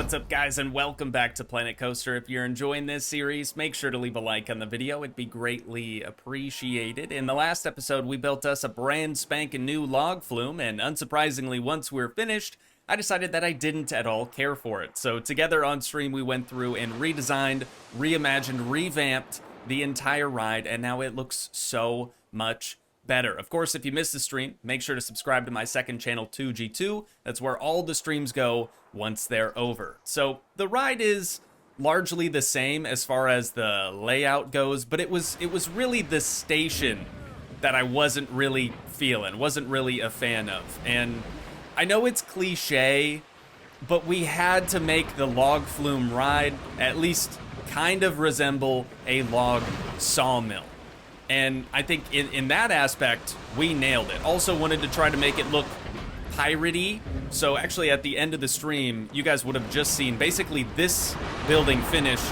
What's up, guys, and welcome back to Planet Coaster. If you're enjoying this series, make sure to leave a like on the video. It'd be greatly appreciated. In the last episode, we built us a brand spanking new log flume, and unsurprisingly, once we're finished, I decided that I didn't at all care for it. So together on stream, we went through and redesigned, reimagined, revamped the entire ride, and now it looks so much better. Of course, if you missed the stream, make sure to subscribe to my second channel, Toogii 2. That's where all the streams go once they're over. So the ride is largely the same as far as the layout goes, but it was really the station that I wasn't really feeling, wasn't really a fan of. And I know it's cliche, but we had to make the log flume ride at least kind of resemble a log sawmill. And I think in that aspect, we nailed it. Also wanted to try to make it look piratey. So actually at the end of the stream, you guys would have just seen basically this building finished,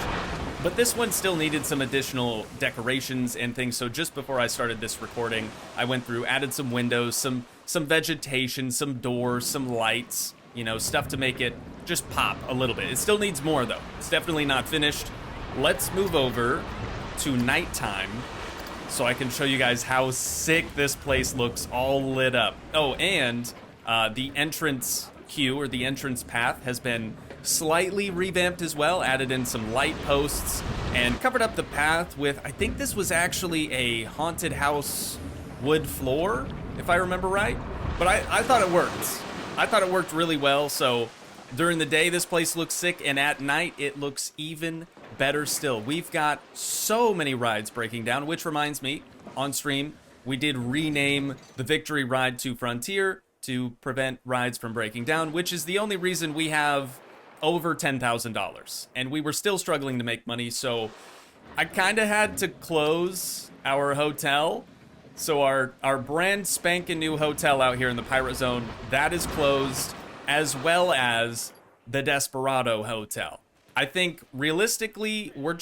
but this one still needed some additional decorations and things. So just before I started this recording, I went through, added some windows, some vegetation, some doors, some lights, you know, stuff to make it just pop a little bit. It still needs more though. It's definitely not finished. Let's move over to nighttime, so I can show you guys how sick this place looks all lit up. Oh, and the entrance queue, or the entrance path, has been slightly revamped as well, added in some light posts, and covered up the path with, I think this was actually a haunted house wood floor, if I remember right. But I thought it worked. I thought it worked really well, so during the day this place looks sick, and at night it looks even better still. We've got so many rides breaking down, which reminds me, on stream, we did rename the Victory Ride to Frontier to prevent rides from breaking down, which is the only reason we have over $10,000. And we were still struggling to make money, so I kind of had to close our hotel. So our brand spanking new hotel out here in the Pirate Zone, that is closed, as well as the Desperado Hotel. I think realistically, we're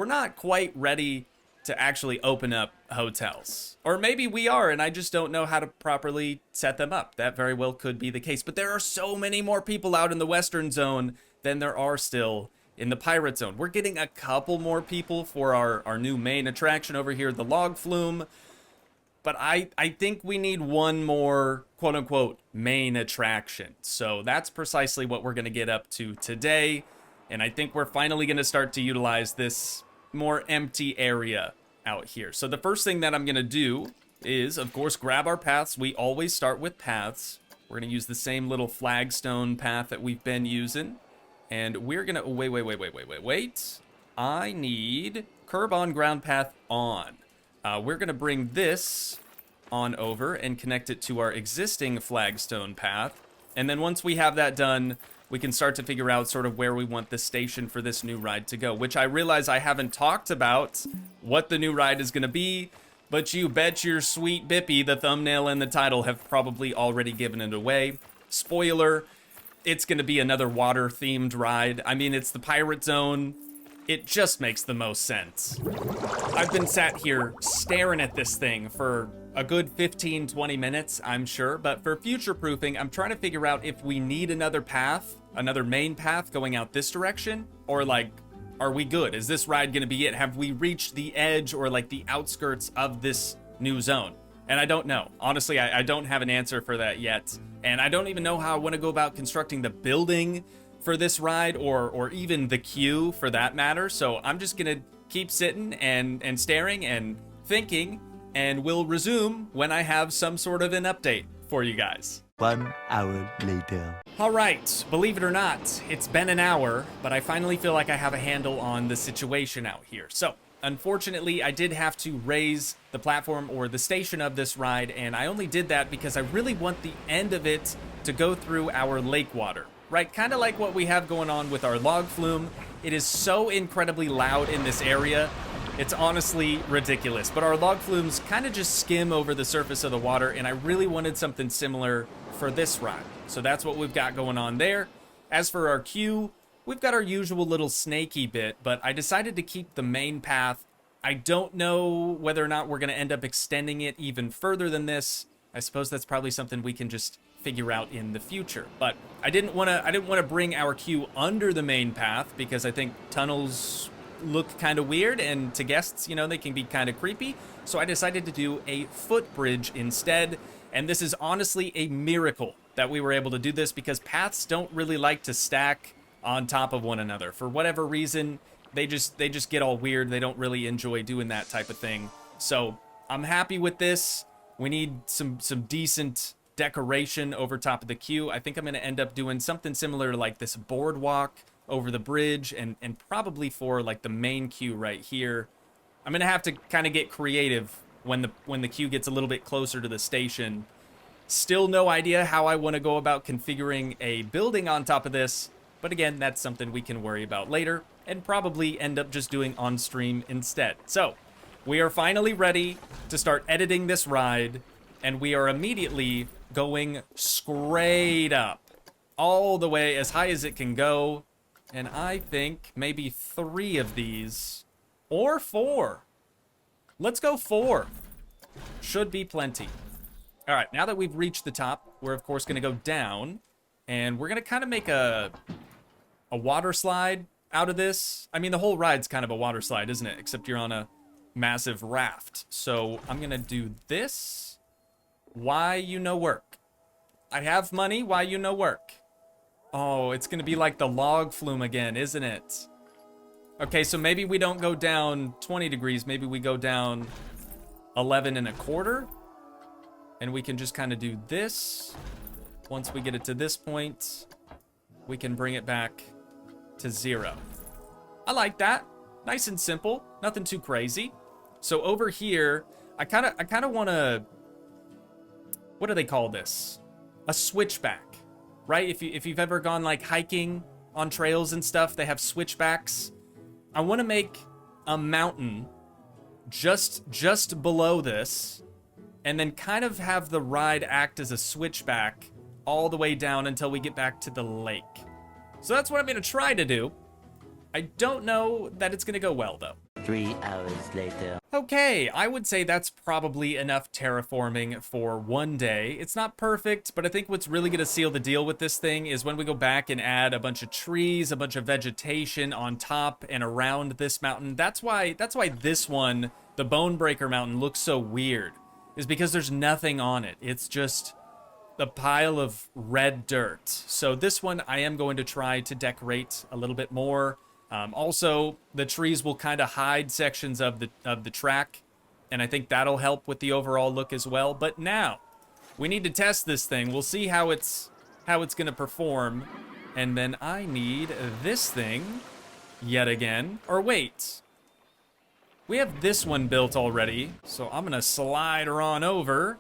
not quite ready to actually open up hotels. Or maybe we are, and I just don't know how to properly set them up. That very well could be the case. But there are so many more people out in the Western Zone than there are still in the Pirate Zone. We're getting a couple more people for our new main attraction over here, the log flume. But I think we need one more, quote-unquote, main attraction. So that's precisely what we're going to get up to today. And I think we're finally going to start to utilize this more empty area out here. So the first thing that I'm going to do is, of course, grab our paths. We always start with paths. We're going to use the same little flagstone path that we've been using. And we're going to... Wait. I need curb on ground path on. We're going to bring this on over and connect it to our existing flagstone path. And then once we have that done, we can start to figure out sort of where we want the station for this new ride to go, which I realize I haven't talked about what the new ride is going to be, but you bet your sweet bippy the thumbnail and the title have probably already given it away. Spoiler, it's going to be another water-themed ride. I mean, it's the Pirate Zone. It just makes the most sense. I've been sat here staring at this thing for a good 15-20 minutes, I'm sure, but for future proofing, I'm trying to figure out if we need another path, another main path going out this direction, or like, are we good? Is this ride gonna be it? Have we reached the edge or like the outskirts of this new zone? And I don't know. Honestly, I don't have an answer for that yet. And I don't even know how I want to go about constructing the building for this ride, or even the queue for that matter. So I'm just gonna keep sitting and staring and thinking, and we'll resume when I have some sort of an update for you guys. 1 hour later. All right, believe it or not, it's been an hour, but I finally feel like I have a handle on the situation out here. So, unfortunately, I did have to raise the platform or the station of this ride, and I only did that because I really want the end of it to go through our lake water, right? Kind of like what we have going on with our log flume. It is so incredibly loud in this area. It's honestly ridiculous, but our log flumes kind of just skim over the surface of the water, and I really wanted something similar for this ride. So that's what we've got going on there. As for our queue, we've got our usual little snaky bit, but I decided to keep the main path. I don't know whether or not we're going to end up extending it even further than this. I suppose that's probably something we can just figure out in the future. But I didn't want to bring our queue under the main path because I think tunnels look kind of weird, and to guests, you know, they can be kind of creepy. So I decided to do a footbridge instead, and this is honestly a miracle that we were able to do this because paths don't really like to stack on top of one another. For whatever reason, they just get all weird. They don't really enjoy doing that type of thing. So I'm happy with this. We need some decent decoration over top of the queue. I think I'm going to end up doing something similar to like this boardwalk over the bridge, and probably for like the main queue right here. I'm going to have to kind of get creative when the queue gets a little bit closer to the station. Still no idea how I want to go about configuring a building on top of this, but again, that's something we can worry about later and probably end up just doing on stream instead. So we are finally ready to start editing this ride, and we are immediately going straight up, all the way as high as it can go. And I think maybe 3 of these, or 4. Let's go 4. Should be plenty. All right, now that we've reached the top, we're of course gonna go down, and we're gonna kind of make a water slide out of this. I mean, the whole ride's kind of a water slide, isn't it? Except you're on a massive raft. So I'm gonna do this. Why you no work? I have money, why you no work? Oh, it's gonna be like the log flume again, isn't it? Okay, so maybe we don't go down 20 degrees, maybe we go down 11 and a quarter. And we can just kind of do this. Once we get it to this point, we can bring it back to 0. I like that. Nice and simple, nothing too crazy. So over here, I kind of want to, what do they call this? A switchback, right? If you've ever gone like hiking on trails and stuff, they have switchbacks. I want to make a mountain just below this, and then kind of have the ride act as a switchback all the way down until we get back to the lake. So that's what I'm going to try to do. I don't know that it's going to go well, though. 3 hours later. Okay, I would say that's probably enough terraforming for one day. It's not perfect, but I think what's really going to seal the deal with this thing is when we go back and add a bunch of trees, a bunch of vegetation on top and around this mountain. That's why this one, the Bonebreaker Mountain, looks so weird, is because there's nothing on it. It's just a pile of red dirt. So this one I am going to try to decorate a little bit more. Also, the trees will kind of hide sections of the track, and I think that'll help with the overall look as well. But now, we need to test this thing. We'll see how it's going to perform, and then I need this thing yet again. Or wait, we have this one built already, so I'm gonna slide her on over,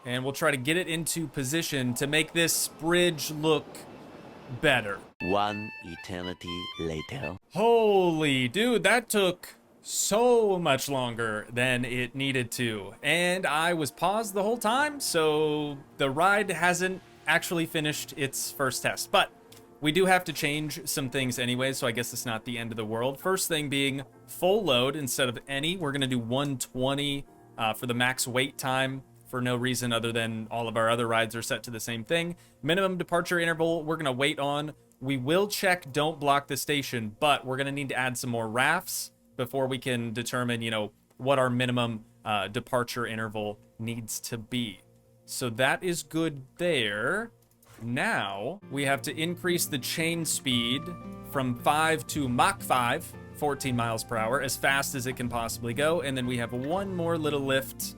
and we'll try to get it into position to make this bridge look better. 1 eternity later. Holy dude, that took so much longer than it needed to. And I was paused the whole time, so the ride hasn't actually finished its first test. But we do have to change some things anyway, so I guess it's not the end of the world. First thing being full load instead of any. We're going to do 120 for the max wait time for no reason other than all of our other rides are set to the same thing. Minimum departure interval, we're going to wait on. We will check don't block the station, but we're going to need to add some more rafts before we can determine, you know, what our minimum departure interval needs to be. So that is good there. Now we have to increase the chain speed from 5 to Mach 5, 14 miles per hour, as fast as it can possibly go. And then we have one more little lift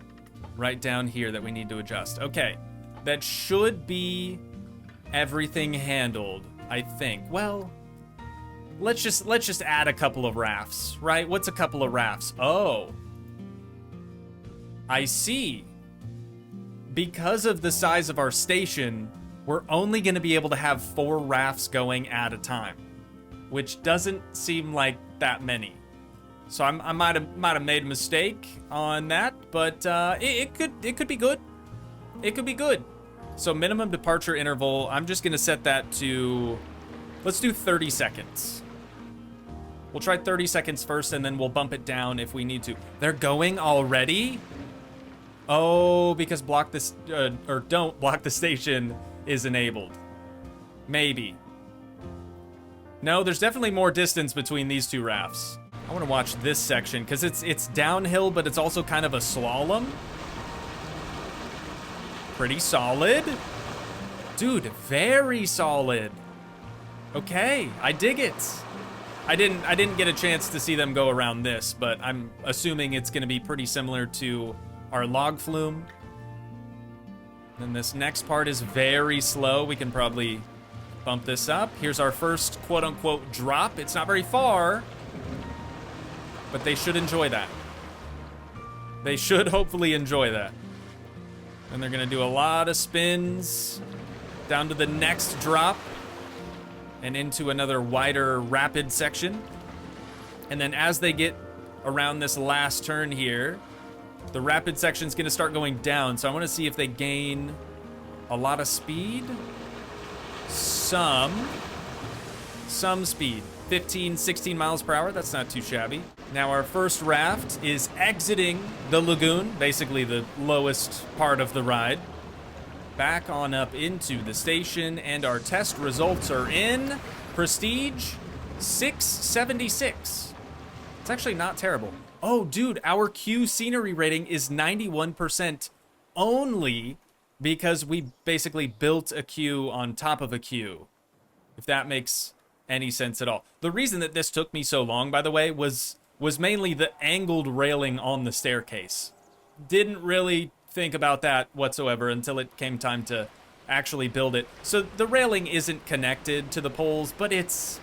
right down here that we need to adjust. Okay, that should be everything handled, I think. Well, let's just add a couple of rafts, right? What's a couple of rafts? Oh, I see. Because of the size of our station, we're only going to be able to have 4 rafts going at a time, which doesn't seem like that many. So I might have made a mistake on that, but it could be good. It could be good. So minimum departure interval, I'm just going to set that to, let's do 30 seconds. We'll try 30 seconds first, and then we'll bump it down if we need to. They're going already? Oh, because block this, or don't block the station is enabled. Maybe. No, there's definitely more distance between these two rafts. I want to watch this section because it's downhill, but it's also kind of a slalom. Pretty solid. Dude, very solid. Okay, I dig it. I didn't get a chance to see them go around this, but I'm assuming it's going to be pretty similar to our log flume. Then this next part is very slow. We can probably bump this up. Here's our first quote-unquote drop. It's not very far, but they should enjoy that. They should hopefully enjoy that. And they're going to do a lot of spins down to the next drop and into another wider rapid section. And then as they get around this last turn here, the rapid section is going to start going down. So I want to see if they gain a lot of speed. Some speed. 15, 16 miles per hour. That's not too shabby. Now our first raft is exiting the lagoon, basically the lowest part of the ride. Back on up into the station, and our test results are in. Prestige 676. It's actually not terrible. Oh, dude, our Q scenery rating is 91% only because we basically built a queue on top of a queue, if that makes any sense at all. The reason that this took me so long, by the way, was mainly the angled railing on the staircase. Didn't really think about that whatsoever until it came time to actually build it. So the railing isn't connected to the poles, but it's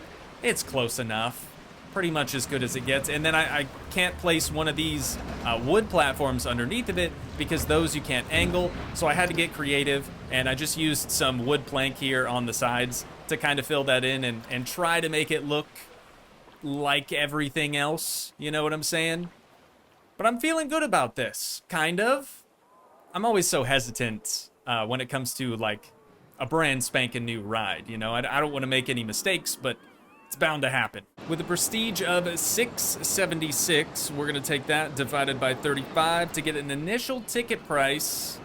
close enough. Pretty much as good as it gets. And then I can't place one of these wood platforms underneath of it because those you can't angle. So I had to get creative, and I just used some wood plank here on the sides to kind of fill that in and try to make it look like everything else. You know what I'm saying? But I'm feeling good about this, kind of. I'm always so hesitant when it comes to like a brand spanking new ride. You know, I don't want to make any mistakes, but it's bound to happen. With a prestige of 676, we're gonna take that divided by 35 to get an initial ticket price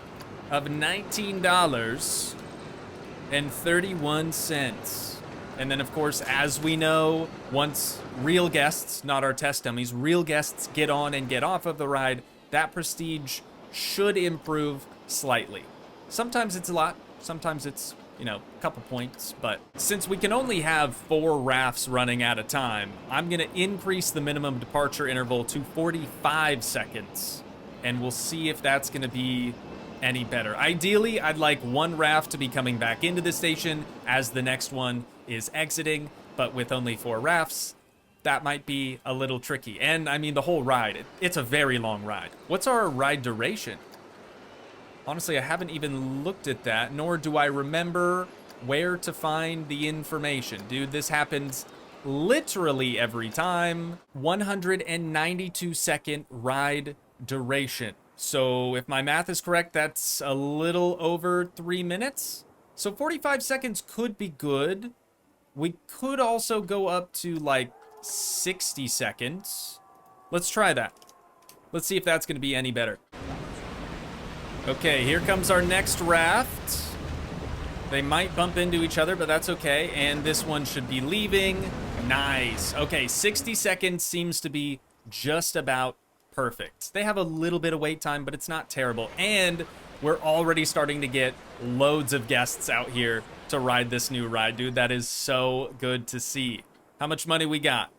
of $19.31. And then, of course, as we know, once real guests, not our test dummies, real guests get on and get off of the ride, that prestige should improve slightly. Sometimes it's a lot, sometimes it's, you know, a couple points, but since we can only have 4 rafts running at a time, I'm gonna increase the minimum departure interval to 45 seconds, and we'll see if that's gonna be any better. Ideally, I'd like one raft to be coming back into the station as the next one is exiting, but with only 4 rafts, that might be a little tricky. And I mean, the whole ride, it's a very long ride. What's our ride duration? Honestly, I haven't even looked at that, nor do I remember where to find the information. Dude, this happens literally every time. 192-second ride duration. So if my math is correct, that's a little over 3 minutes. So 45 seconds could be good. We could also go up to like 60 seconds. Let's try that. Let's see if that's going to be any better. Okay, here comes our next raft. They might bump into each other, but that's okay. And this one should be leaving. Nice. Okay, 60 seconds seems to be just about perfect. They have a little bit of wait time, but it's not terrible. And we're already starting to get loads of guests out here to ride this new ride, dude. That is so good to see. How much money we got?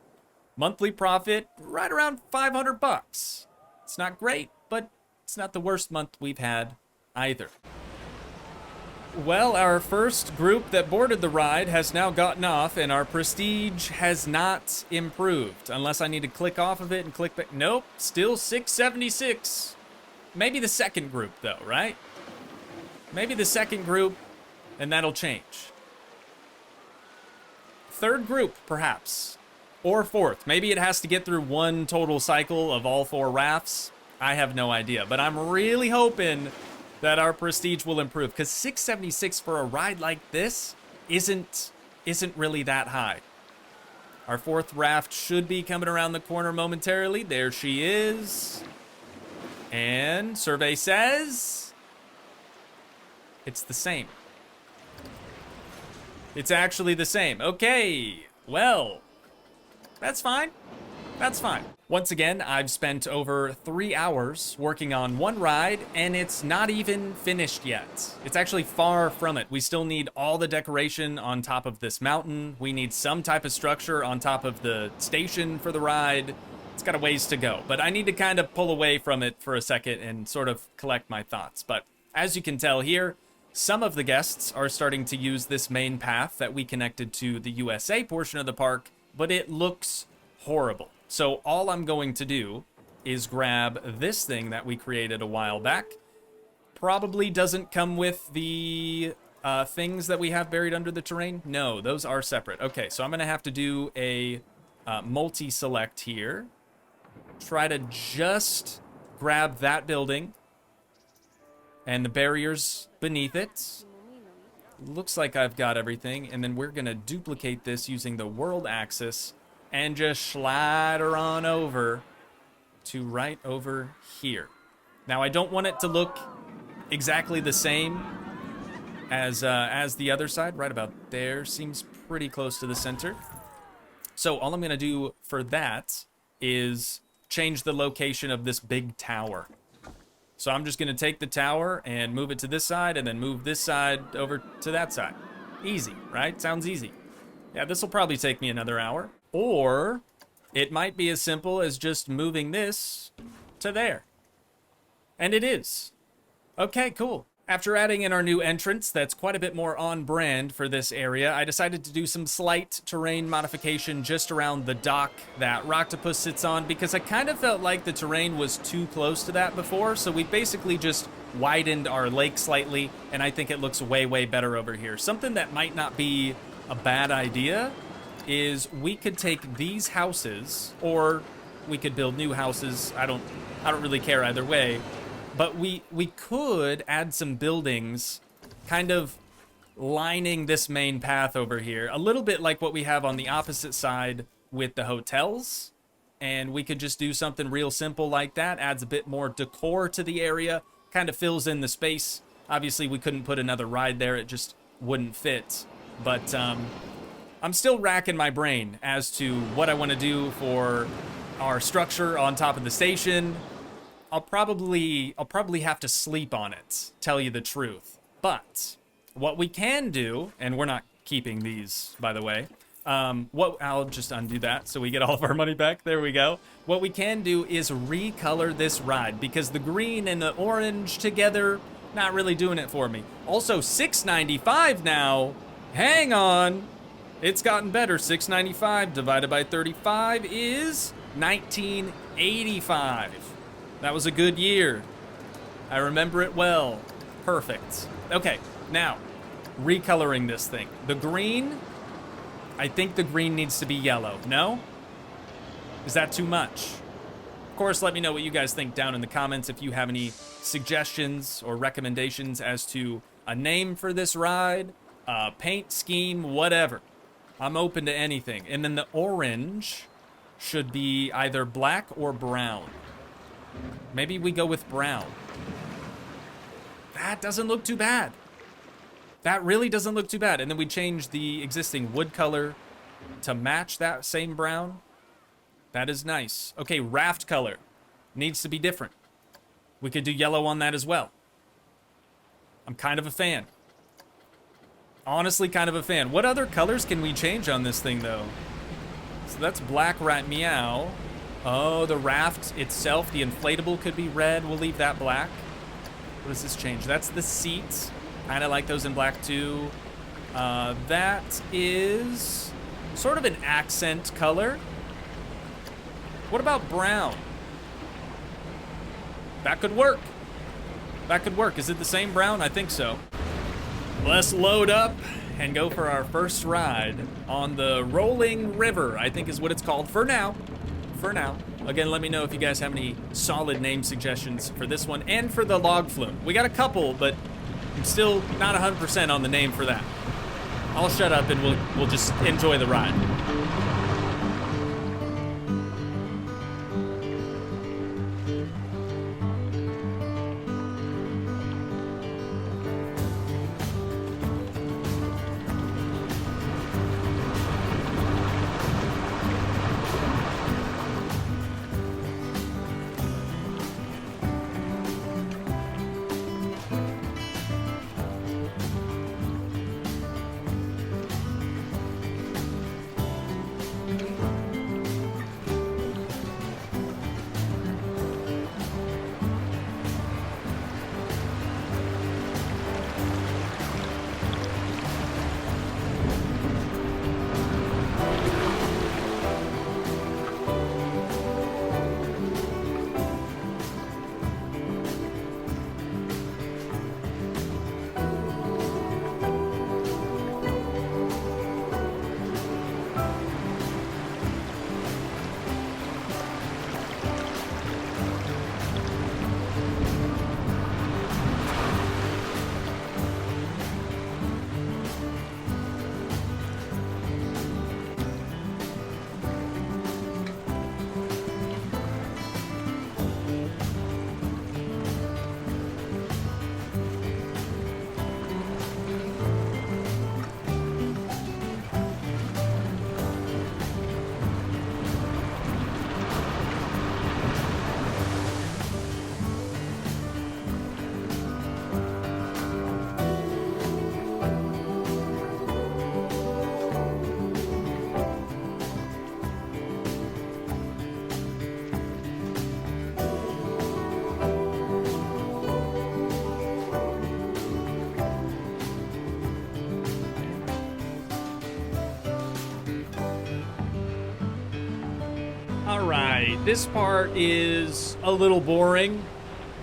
Monthly profit, right around 500 bucks. It's not great, but it's not the worst month we've had either. Well, our first group that boarded the ride has now gotten off, and our prestige has not improved. Unless I need to click off of it and click back. Nope, still 676. Maybe the second group, though, right? Maybe the second group, and that'll change. Third group, perhaps. Or fourth. Maybe it has to get through one total cycle of all 4 rafts. I have no idea, but I'm really hoping that our prestige will improve, because 676 for a ride like this isn't really that high. Our 4th raft should be coming around the corner momentarily. There she is. And survey says it's the same. It's actually the same. Okay, well, that's fine. That's fine. Once again, I've spent over 3 hours working on one ride, and it's not even finished yet. It's actually far from it. We still need all the decoration on top of this mountain. We need some type of structure on top of the station for the ride. It's got a ways to go, but I need to kind of pull away from it for a second and sort of collect my thoughts. But as you can tell here, some of the guests are starting to use this main path that we connected to the USA portion of the park, but it looks horrible. So all I'm going to do is grab this thing that we created a while back. Probably doesn't come with the things that we have buried under the terrain. No, those are separate. Okay, so I'm going to have to do a multi-select here. Try to just grab that building and the barriers beneath it. Looks like I've got everything, and then we're going to duplicate this using the world axis and just slide her on over to right over here. Now, I don't want it to look exactly the same as the other side. Right about there seems pretty close to the center. So all I'm going to do for that is change the location of this big tower. So I'm just going to take the tower and move it to this side, and then move this side over to that side. Easy, right? Sounds easy. Yeah, this will probably take me another hour. Or it might be as simple as just moving this to there. And it is. Okay, cool. After adding in our new entrance that's quite a bit more on brand for this area, I decided to do some slight terrain modification just around the dock that Rocktopus sits on, because I kind of felt like the terrain was too close to that before, so we basically just widened our lake slightly, and I think it looks way, way better over here. Something that might not be a bad idea is we could take these houses, or we could build new houses. I don't really care either way. But we could add some buildings kind of lining this main path over here. A little bit like what we have on the opposite side with the hotels. And we could just do something real simple like that. Adds a bit more decor to the area. Kind of fills in the space. Obviously, we couldn't put another ride there. It just wouldn't fit. But I'm still racking my brain as to what I want to do for our structure on top of the station. I'll probably have to sleep on it, tell you the truth. But what we can do, and we're not keeping these, by the way. I'll just undo that so we get all of our money back. There we go. What we can do is recolor this ride, because the green and the orange together, not really doing it for me. Also, $6.95 now. Hang on. It's gotten better. $6.95 divided by 35 is $19.85. That was a good year. I remember it well. Perfect. Okay, now, recoloring this thing. The green, I think the green needs to be yellow. No? Is that too much? Of course, let me know what you guys think down in the comments if you have any suggestions or recommendations as to a name for this ride, paint scheme, whatever. I'm open to anything. And then the orange should be either black or brown. Maybe we go with brown. That doesn't look too bad. That really doesn't look too bad. And then we change the existing wood color to match that same brown. That is nice. Okay, raft color needs to be different. We could do yellow on that as well. I'm kind of a fan. Honestly, kind of a fan. What other colors can we change on this thing, though? So that's black rat meow. Oh, the raft itself, the inflatable could be red. We'll leave that black. What does this change? That's the seats. Kind of like those in black too. That is sort of an accent color. What about brown? That could work. That could work. Is it the same brown? I think so. Let's load up and go for our first ride on the Rolling River, I think is what it's called for now. For now. Again, let me know if you guys have any solid name suggestions for this one and for the log flume. We got a couple, but I'm still not 100% on the name for that. I'll shut up and we'll just enjoy the ride. All right, this part is a little boring.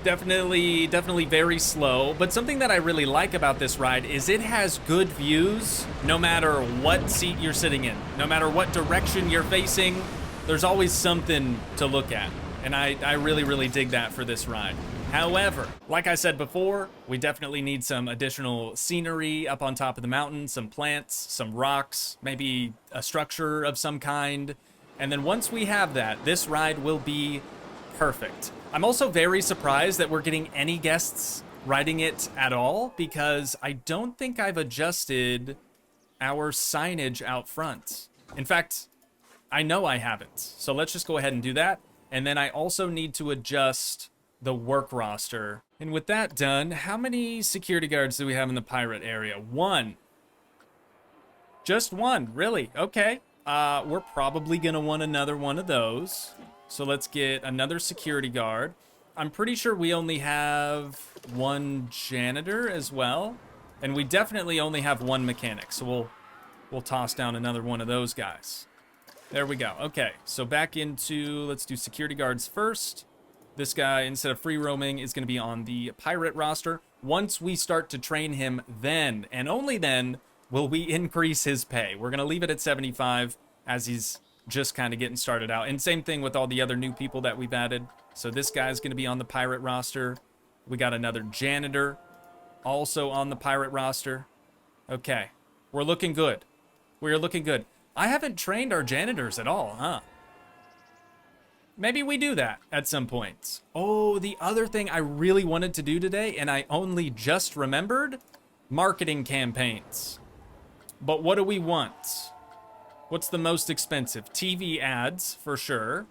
Definitely very slow. But something that I really like about this ride is it has good views no matter what seat you're sitting in. No matter what direction you're facing, there's always something to look at. And I really dig that for this ride. However, like I said before, we definitely need some additional scenery up on top of the mountain, some plants, some rocks, maybe a structure of some kind. And then once we have that, this ride will be perfect. I'm also very surprised that we're getting any guests riding it at all, because I don't think I've adjusted our signage out front. In fact, I know I haven't. So let's just go ahead and do that. And then I also need to adjust the work roster. And with that done, how many security guards do we have in the pirate area? One. Just one, really? Okay. We're probably gonna want another one of those. So let's get another security guard. I'm pretty sure we only have one janitor as well. And we definitely only have one mechanic. So we'll toss down another one of those guys. There we go. Okay, so back into, let's do security guards first. This guy, instead of free roaming, is going to be on the pirate roster. Once we start to train him, then, and only then, will we increase his pay. We're going to leave it at 75 as he's just kind of getting started out. And same thing with all the other new people that we've added. So this guy's going to be on the pirate roster. We got another janitor also on the pirate roster. Okay, we're looking good. We're looking good. I haven't trained our janitors at all, huh? Maybe we do that at some point. Oh, the other thing I really wanted to do today, and I only just remembered, marketing campaigns. But what do we want? What's the most expensive? TV ads, for sure.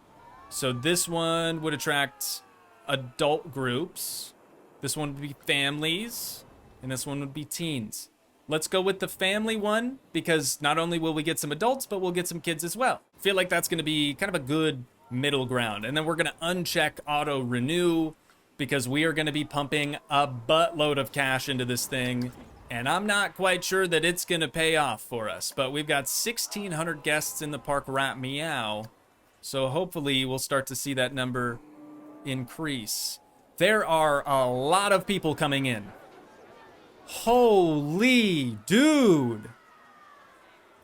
So this one would attract adult groups. This one would be families. And this one would be teens. Let's go with the family one, because not only will we get some adults, but we'll get some kids as well. I feel like that's going to be kind of a good middle ground. And then we're going to uncheck auto renew, because we are going to be pumping a buttload of cash into this thing. And I'm not quite sure that it's going to pay off for us. But we've got 1,600 guests in the park right meow. So hopefully we'll start to see that number increase. There are a lot of people coming in. Holy dude.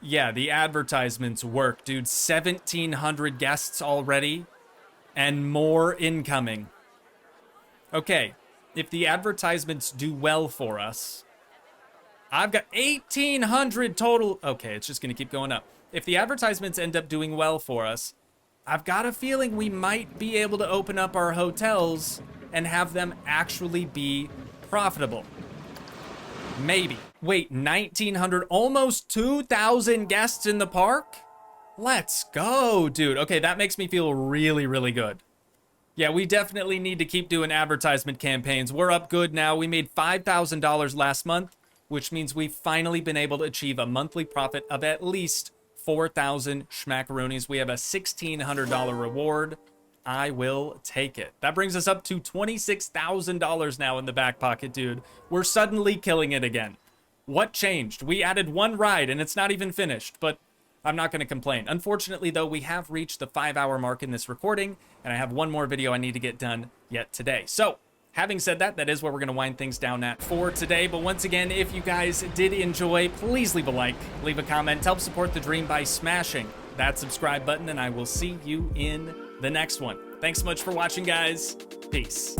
Yeah, the advertisements work, dude. 1,700 guests already and more incoming. Okay, if the advertisements do well for us, I've got 1,800 total. Okay, it's just going to keep going up. If the advertisements end up doing well for us, I've got a feeling we might be able to open up our hotels and have them actually be profitable. Maybe. Wait, 1,900, almost 2,000 guests in the park? Let's go, dude. Okay, that makes me feel really good. Yeah, we definitely need to keep doing advertisement campaigns. We're up good now. We made $5,000 last month, which means we've finally been able to achieve a monthly profit of at least 4,000 schmackaroonies. We have a $1,600 reward. I will take it. That brings us up to $26,000 now in the back pocket, dude. We're suddenly killing it again. What changed? We added one ride and it's not even finished, but I'm not going to complain. Unfortunately, though, we have reached the 5-hour mark in this recording, and I have one more video I need to get done yet today. So, Having said that, that is where we're going to wind things down at for today. But once again, if you guys did enjoy, please leave a like, leave a comment, help support the dream by smashing that subscribe button, and I will see you in the next one. Thanks so much for watching, guys. Peace.